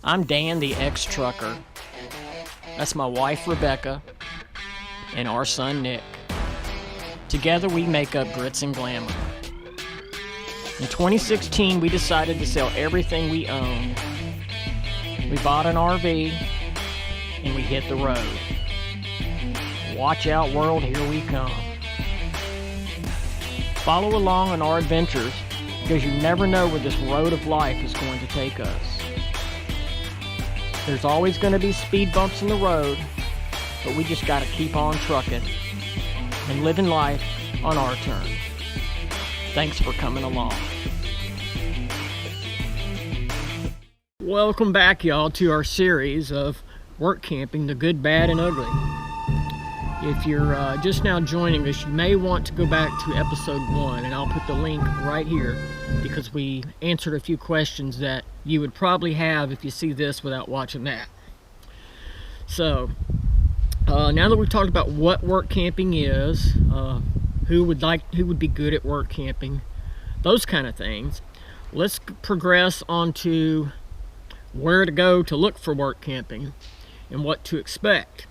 I'm Dan, the ex-trucker. That's my wife, Rebecca, and our son, Nick. Together, we make up Grits and Glamour. In 2016, we decided to sell everything we owned. We bought an RV, and we hit the road. Watch out, world, here we come. Follow along on our adventures, because you never know where this road of life is going to take us. There's always going to be speed bumps in the road, but we just got to keep on trucking and living life on our terms. Thanks for coming along. Welcome back, y'all, to our series of work camping, the good, bad, and ugly. If you're just now joining us, you may want to go back to episode 1, and I'll put the link right here because we answered a few questions that you would probably have if you see this without watching that. So, now that we've talked about what work camping is, who would be good at work camping, those kind of things, let's progress on to where to go to look for work camping and what to expect.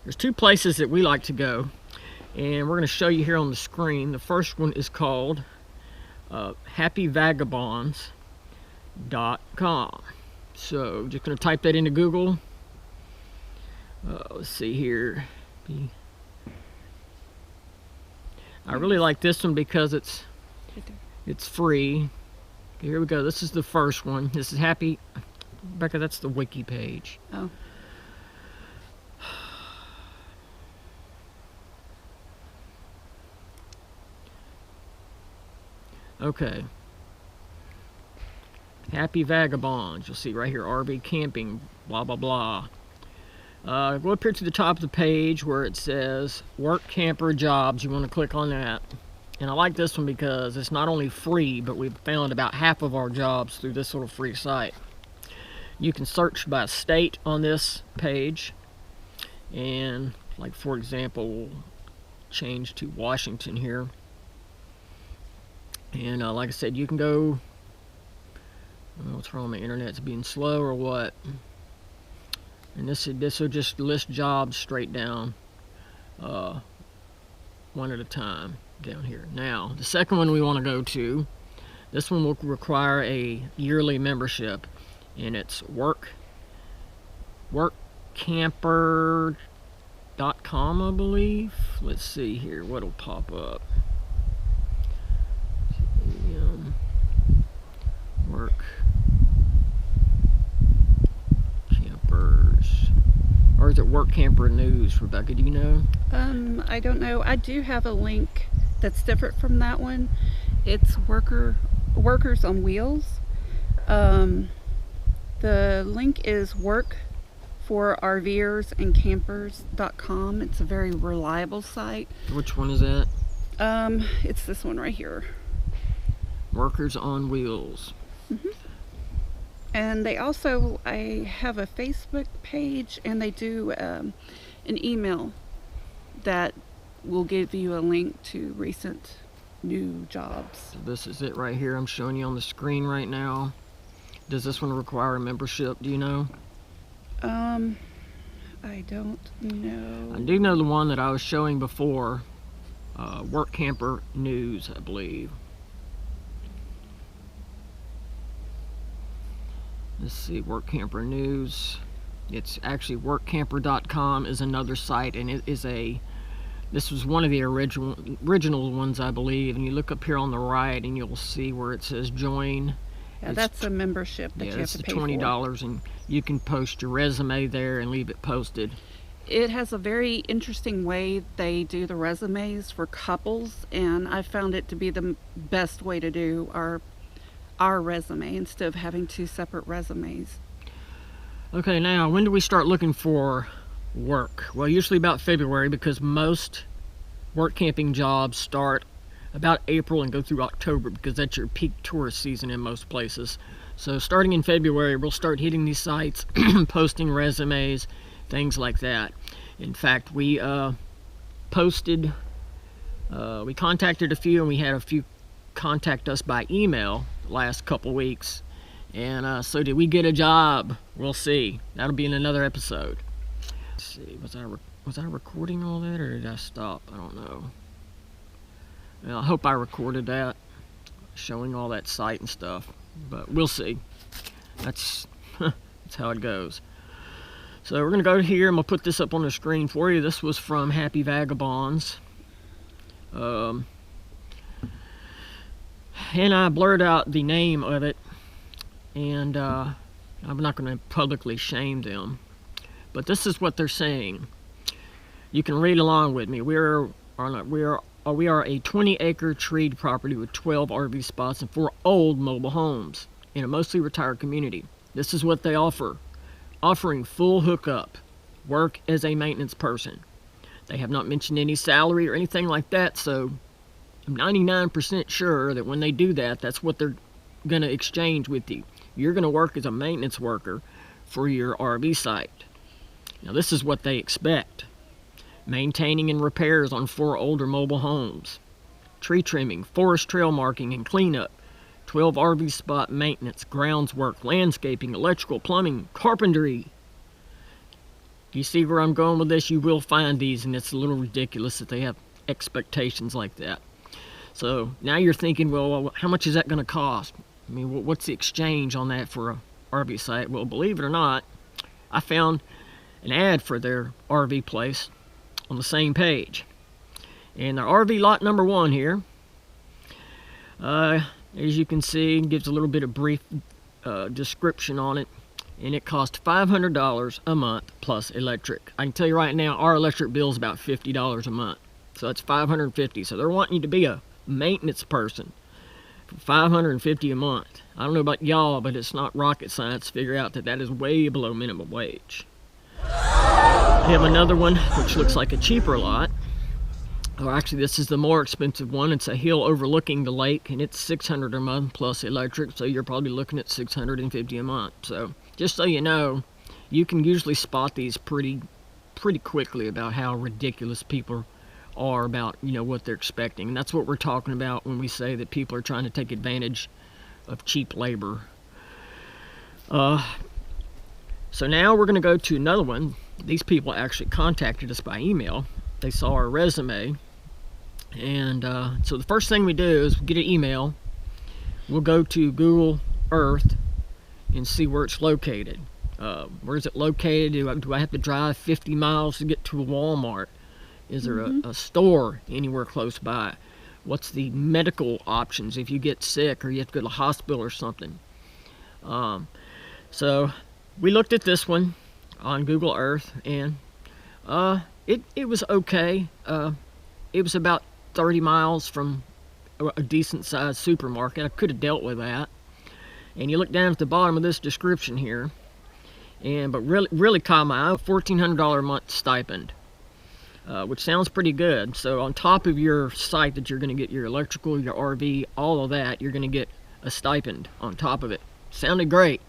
There's two places that we like to go, and we're going to show you here on the screen. The first one is called happyvagabonds.com. So just going to type that into Google. Let's see here. I really like this one because it's free. Okay, here we go. This is the first one. This is Happy. Becca, that's the wiki page. Oh. Okay. Happy Vagabonds. You'll see right here, RV camping, blah, blah, blah. Go up here to the top of the page where it says work camper jobs. You want to click on that. And I like this one because it's not only free, but we've found about half of our jobs through this little free site. You can search by state on this page. And, like, for example, we'll change to Washington here. And like I said, you can go. What's wrong? My internet's being slow or what? And this will just list jobs straight down, one at a time down here. Now, the second one we want to go to, this one will require a yearly membership, and it's workcamper.com, I believe. Let's see here what'll pop up. Work campers, or is it Work Camper News? Rebecca, do you know? I don't know. I do have a link that's different from that one. It's Workers on Wheels. The link is workforRVersandcampers.com. It's a very reliable site. Which one is that? It's this one right here. Workers on Wheels. Mm-hmm. And they also, I have a Facebook page, and they do an email that will give you a link to recent new jobs. So this is it right here. I'm showing you on the screen right now. Does this one require a membership? Do you know? I don't know. I do know the one that I was showing before. Work Camper News, I believe. Let's see, Work Camper News. It's actually workcamper.com is another site, and it is this was one of the original ones, I believe. And you look up here on the right, and you'll see where it says join. Yeah, that's a membership that you have to pay for. Yeah, it's $20, and you can post your resume there and leave it posted. It has a very interesting way they do the resumes for couples, and I found it to be the best way to do our resume instead of having two separate resumes. Okay, now when do we start looking for work? Well, usually about February, because most work camping jobs start about April and go through October, because that's your peak tourist season in most places. So starting in February, we'll start hitting these sites, posting resumes, things like that. In fact, we contacted a few, and we had a few contact us by email the last couple weeks, And so did we get a job? We'll see. That'll be in another episode. Let's see, was I recording all that, or did I stop? I don't know. Well, I hope I recorded that, showing all that site and stuff, but we'll see. That's how it goes. So we're gonna go here. I'm gonna put this up on the screen for you. This was from Happy Vagabonds. And I blurred out the name of it, and I'm not going to publicly shame them, but this is what they're saying. You can read along with me. We are a 20-acre treed property with 12 RV spots and 4 old mobile homes in a mostly retired community. This is what they offer. Offering full hookup, work as a maintenance person. They have not mentioned any salary or anything like that, so I'm 99% sure that when they do that, that's what they're going to exchange with you. You're going to work as a maintenance worker for your RV site. Now, this is what they expect. Maintaining and repairs on 4 older mobile homes. Tree trimming, forest trail marking and cleanup. 12 RV spot maintenance, grounds work, landscaping, electrical, plumbing, carpentry. You see where I'm going with this? You will find these, and it's a little ridiculous that they have expectations like that. So now you're thinking, well, how much is that going to cost? I mean, what's the exchange on that for a RV site? Well, believe it or not, I found an ad for their RV place on the same page. And their RV lot number 1 here, as you can see, gives a little bit of brief description on it. And it costs $500 a month plus electric. I can tell you right now, our electric bill is about $50 a month. So that's $550. So they're wanting you to be a maintenance person for $550 a month. I don't know about y'all, but it's not rocket science to figure out that that is way below minimum wage. We have another one which looks like a cheaper lot. Or actually, this is the more expensive one. It's a hill overlooking the lake, and it's $600 a month plus electric, so you're probably looking at $650 a month. So just so you know, you can usually spot these pretty quickly about how ridiculous people are about, you know, what they're expecting. And that's what we're talking about when we say that people are trying to take advantage of cheap labor. So now we're going to go to another one. These people actually contacted us by email. They saw our resume. And so the first thing we do is get an email. We'll go to Google Earth and see where it's located. Where is it located? Do I have to drive 50 miles to get to a Walmart? Is there a store anywhere close by? What's the medical options if you get sick or you have to go to the hospital or something? So we looked at this one on Google Earth, and it was okay. It was about 30 miles from a decent sized supermarket. I could have dealt with that. And you look down at the bottom of this description here, but really caught my eye, $1,400 a month stipend, which sounds pretty good. So on top of your site that you're going to get your electrical, your RV, all of that, you're going to get a stipend on top of it. Sounded great.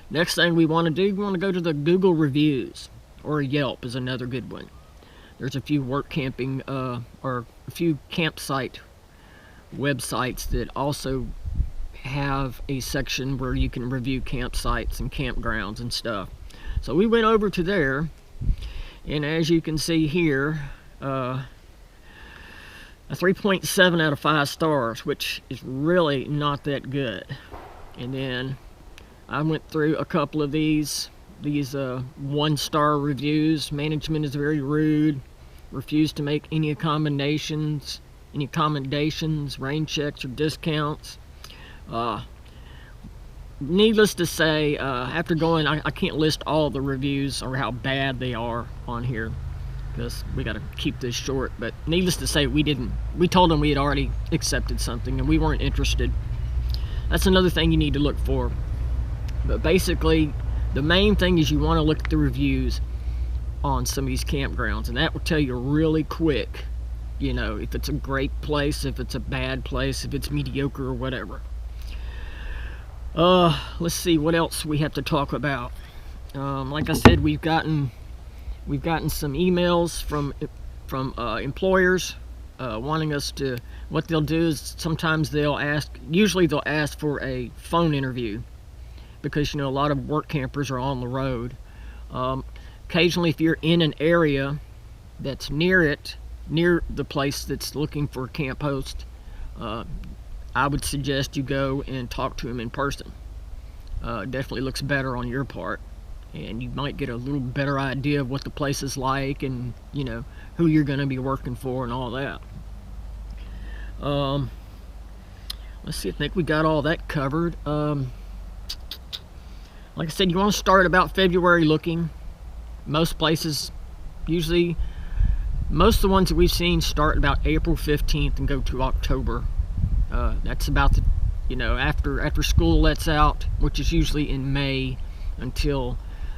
Next thing we want to do, we want to go to the Google reviews, or Yelp is another good one. There's a few work camping or a few campsite websites that also have a section where you can review campsites and campgrounds and stuff. So we went over to there, and as you can see here, a 3.7 out of 5 stars, which is really not that good. And then I went through a couple of these 1-star reviews. Management is very rude, refused to make any accommodations, rain checks or discounts. Needless to say, after going, I can't list all the reviews or how bad they are on here, because we got to keep this short. But needless to say, we told them we had already accepted something and we weren't interested. That's another thing you need to look for. But basically, the main thing is you want to look at the reviews on some of these campgrounds, and that will tell you really quick, you know, if it's a great place, if it's a bad place, if it's mediocre or whatever. Let's see what else we have to talk about. Like I said, we've gotten some emails from employers wanting us to. What they'll do is sometimes usually they'll ask for a phone interview. because, a lot of work campers are on the road. Occasionally, if you're in an area that's near the place that's looking for a camp host, I would suggest you go and talk to him in person. Definitely looks better on your part, and you might get a little better idea of what the place is like, and who you're going to be working for and all that. Let's see, I think we got all that covered. Like I said, you want to start about February looking. Most places, usually, most of the ones that we've seen start about April 15th and go to October. That's about the, after school lets out, which is usually in May, until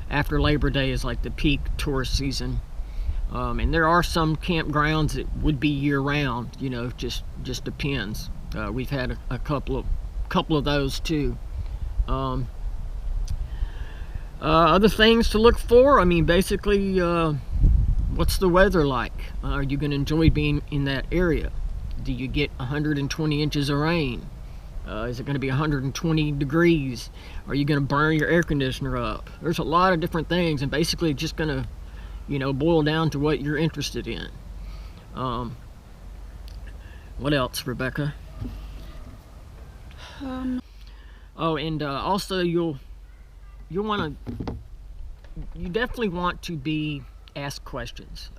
after Labor Day is like the peak tourist season. And there are some campgrounds that would be year-round. Just depends. We've had a couple of those too. Other things to look for. Basically, what's the weather like? Are you going to enjoy being in that area? Do you get 120 inches of rain? Is it going to be 120 degrees? Are you going to burn your air conditioner up? There's a lot of different things, and basically it's just going to boil down to what you're interested in. What else, Rebecca? Also you definitely want to be asked questions.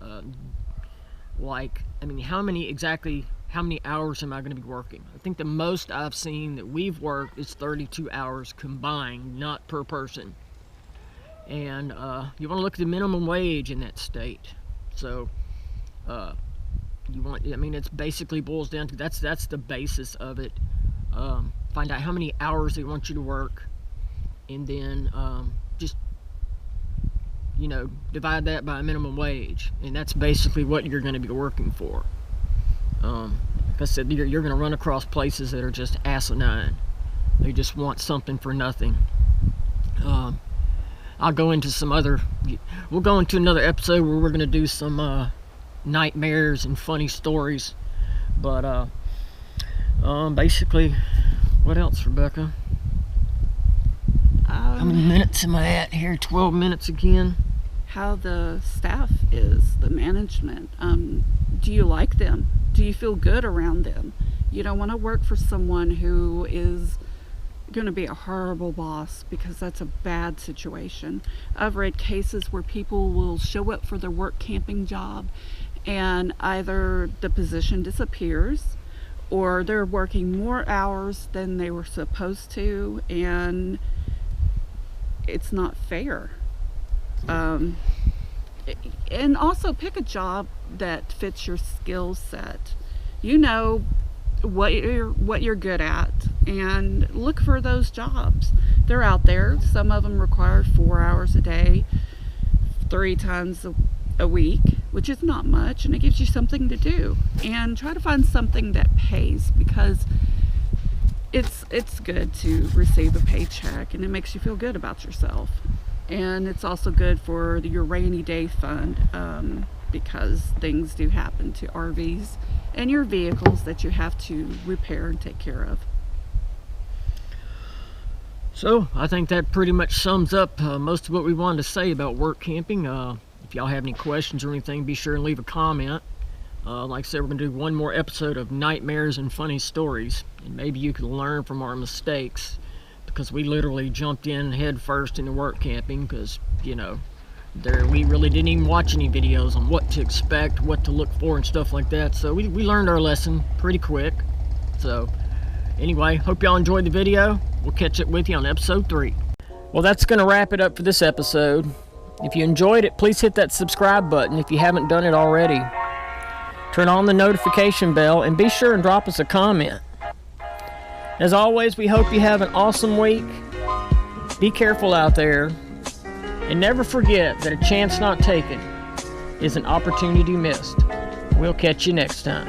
How many hours am I going to be working? I think the most I've seen that we've worked is 32 hours combined, not per person. And you want to look at the minimum wage in that state. So it's basically boils down to that's the basis of it. Find out how many hours they want you to work, and then just divide that by a minimum wage, and that's basically what you're going to be working for. Like I said, you're going to run across places that are just asinine. They just want something for nothing. I'll go into we'll go into another episode where we're going to do some nightmares and funny stories. But basically, what else, Rebecca? How many minutes am I at here? 12 minutes again. How the staff is, the management. Do you like them? Do you feel good around them? You don't want to work for someone who is going to be a horrible boss, because that's a bad situation. I've read cases where people will show up for their work camping job and either the position disappears or they're working more hours than they were supposed to, and it's not fair. And also pick a job that fits your skill set. What you're good at, and look for those jobs. They're out there. Some of them require 4 hours a day, 3 times a week, which is not much, and it gives you something to do. And try to find something that pays, because it's good to receive a paycheck, and it makes you feel good about yourself. And it's also good for your rainy day fund, because things do happen to RVs and your vehicles that you have to repair and take care of. So I think that pretty much sums up most of what we wanted to say about work camping. If y'all have any questions or anything, be sure and leave a comment. Like I said, we're going to do one more episode of Nightmares and Funny Stories, and maybe you can learn from our mistakes, because we literally jumped in head first into work camping, because we really didn't even watch any videos on what to expect, what to look for, and stuff like that. So we learned our lesson pretty quick. So anyway, hope y'all enjoyed the video. We'll catch up with you on episode 3. Well, that's going to wrap it up for this episode. If you enjoyed it, please hit that subscribe button if you haven't done it already. Turn on the notification bell, and be sure and drop us a comment. As always, we hope you have an awesome week. Be careful out there. And never forget that a chance not taken is an opportunity missed. We'll catch you next time.